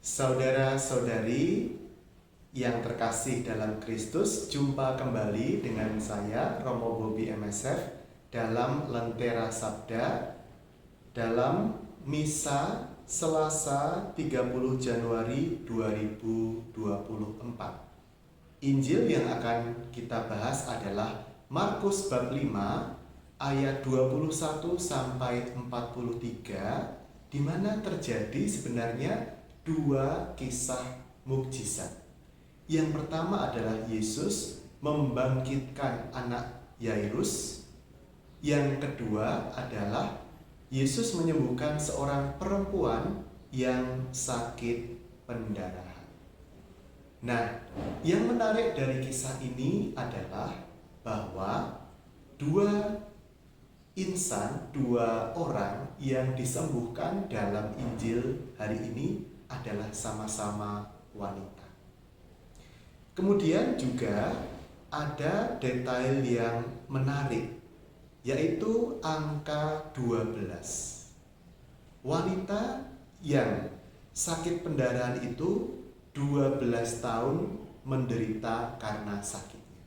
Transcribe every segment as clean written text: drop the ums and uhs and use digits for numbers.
Saudara-saudari yang terkasih dalam Kristus, jumpa kembali dengan saya Romo Bobi MSF dalam Lentera Sabda dalam Misa Selasa 30 Januari 2024. Injil yang akan kita bahas adalah Markus bab 5 ayat 21 sampai 43, di mana terjadi sebenarnya dua kisah mukjizat. Yang pertama adalah Yesus membangkitkan anak Yairus. Yang kedua adalah Yesus menyembuhkan seorang perempuan yang sakit pendarahan. Nah, yang menarik dari kisah ini adalah bahwa dua orang yang disembuhkan dalam Injil hari ini adalah sama-sama wanita. Kemudian juga ada detail yang menarik, yaitu angka 12. Wanita yang sakit pendarahan itu 12 tahun menderita karena sakitnya.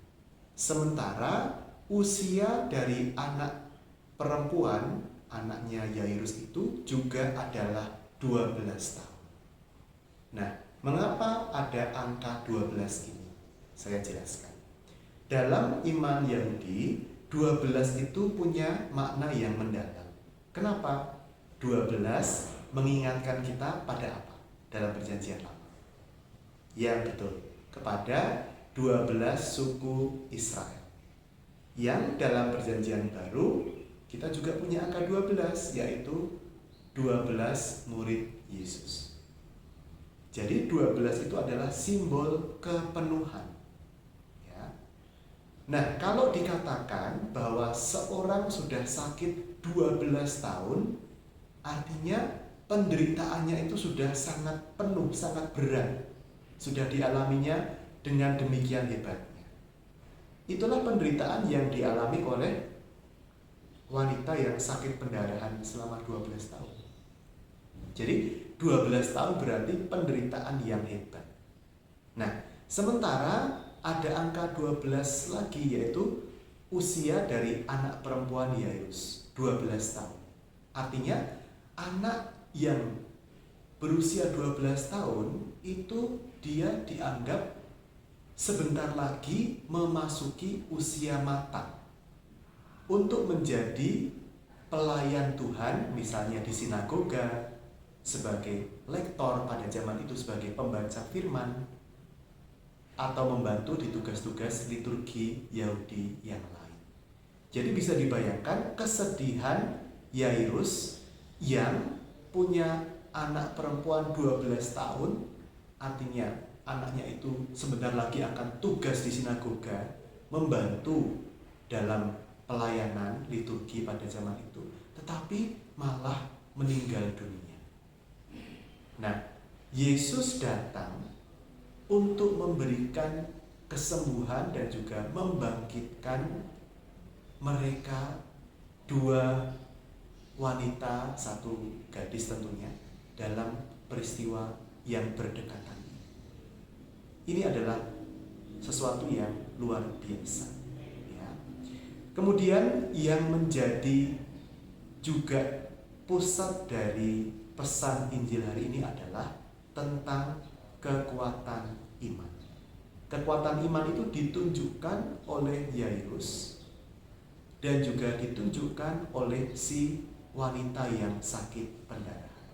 Sementara usia dari anak perempuan, anaknya Yairus itu juga adalah 12 tahun. Nah, mengapa ada angka 12 ini? Saya jelaskan. Dalam iman Yahudi, 12 itu punya makna yang mendalam. Kenapa? 12 mengingatkan kita pada apa? Dalam perjanjian lama. Ya, betul. Kepada 12 suku Israel. Yang dalam perjanjian baru, kita juga punya angka 12, yaitu 12 murid Yesus. Jadi 12 itu adalah simbol kepenuhan. Ya. Nah, kalau dikatakan bahwa seorang sudah sakit 12 tahun, artinya penderitaannya itu sudah sangat penuh, sangat berat. Sudah dialaminya dengan demikian hebatnya. Itulah penderitaan yang dialami oleh wanita yang sakit pendarahan selama 12 tahun. Jadi 12 tahun berarti penderitaan yang hebat. Nah, sementara ada angka 12 lagi, yaitu usia dari anak perempuan Yairus, 12 tahun. Artinya anak yang berusia 12 tahun itu dia dianggap sebentar lagi memasuki usia matang untuk menjadi pelayan Tuhan, misalnya di sinagoga, sebagai lektor pada zaman itu, sebagai pembaca firman, atau membantu di tugas-tugas liturgi Yahudi yang lain. Jadi bisa dibayangkan kesedihan Yairus yang punya anak perempuan 12 tahun, artinya anaknya itu sebentar lagi akan tugas di sinagoga, membantu dalam pelayanan liturgi pada zaman itu, tetapi malah meninggal dunia. Nah, Yesus datang untuk memberikan kesembuhan dan juga membangkitkan mereka, dua wanita, satu gadis tentunya, dalam peristiwa yang berdekatan. Ini adalah sesuatu yang luar biasa. Ya. Kemudian yang menjadi juga pusat dari pesan Injil hari ini adalah tentang kekuatan iman. Kekuatan iman itu ditunjukkan oleh Yairus dan juga ditunjukkan oleh si wanita yang sakit pendarahan.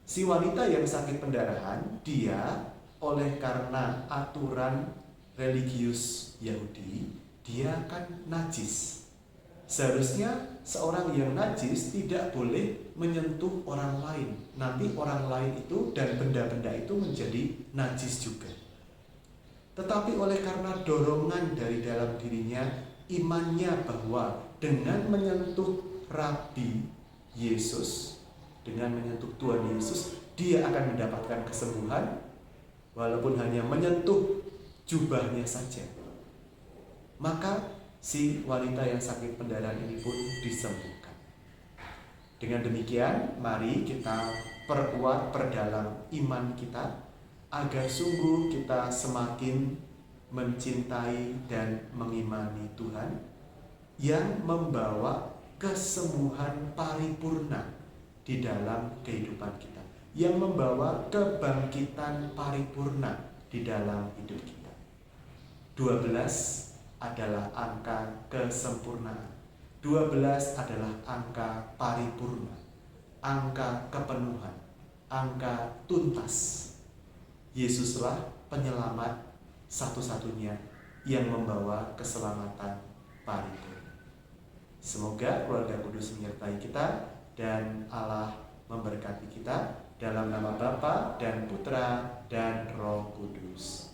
Si wanita yang sakit pendarahan, dia oleh karena aturan religius Yahudi, dia kan najis. Seharusnya seorang yang najis tidak boleh menyentuh orang lain. Nanti orang lain itu dan benda-benda itu menjadi najis juga. Tetapi oleh karena dorongan dari dalam dirinya, imannya bahwa dengan menyentuh Rabi Yesus, dengan menyentuh Tuhan Yesus, dia akan mendapatkan kesembuhan, walaupun hanya menyentuh jubahnya saja. Maka si wanita yang sakit pendarahan ini pun disembuhkan. Dengan demikian, mari kita perdalam iman kita, agar sungguh kita semakin mencintai dan mengimani Tuhan yang membawa kesembuhan paripurna di dalam kehidupan kita, yang membawa kebangkitan paripurna di dalam hidup kita. 12 adalah angka kesempurnaan. 12 adalah angka paripurna, angka kepenuhan, angka tuntas. Yesuslah penyelamat satu-satunya yang membawa keselamatan paripurna. Semoga keluarga kudus menyertai kita dan Allah memberkati kita dalam nama Bapa dan Putra dan Roh Kudus.